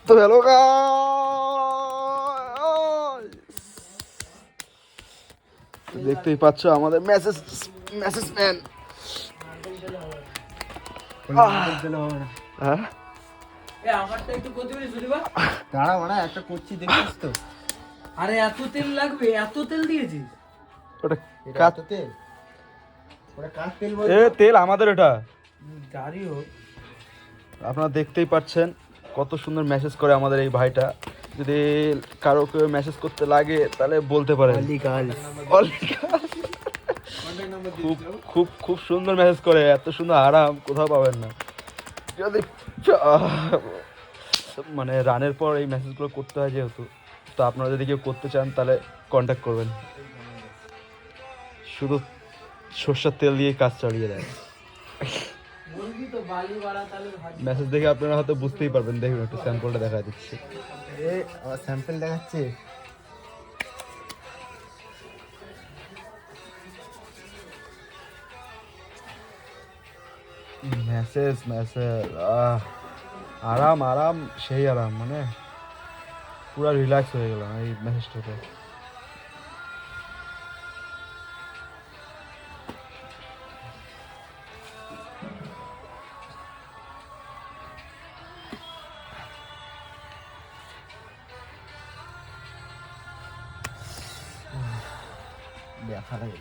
তো হ্যালো দেখতেই পাচ্ছ আমাদের মেসেজ মেসেজ ম্যান। হ্যাঁ আমারটা একটু করতে পারিস সুদীপা? দাঁড়া মানা একটা করছি দেখছিস তো? আরে এত তেল লাগবে? এত তেল দিয়েছিস? ওটা এটা কার এত তেল? ওটা কার তেল এ তেল আমাদের এটা। গাড়ি হোক। আপনারা দেখতেই পাচ্ছেন কত সুন্দর মেসেজ করে আমাদের এই ভাইটা। যদি কারো কেউ মেসেজ করতে লাগে তাহলে বলতে পারেন। খুব খুব খুব সুন্দর মেসেজ করে, এত সুন্দর আরাম কোথাও পাবেন না। যদি মানে রানের পর এই মেসেজগুলো করতে হয় যেহেতু, তো আপনারা যদি কেউ করতে চান তাহলে কন্ট্যাক্ট করবেন। শুধু সর্ষের তেল দিয়ে কাজ চালিয়ে দেয়। বলবি তো বালি বাড়া তাহলে ভাজি। মেসেজ দেখে আপনারা হয়তো বুঝতেই পারবেন, দেখুন একটু স্যাম্পলটা দেখা দিচ্ছি। এ আমার স্যাম্পল দেখাচ্ছে। মেসেজ মেসেজ আরাম আরাম, সেই আরাম, মানে পুরো রিল্যাক্স হয়ে গেলাম এই মেসেজটাতে। দেখা লাগে।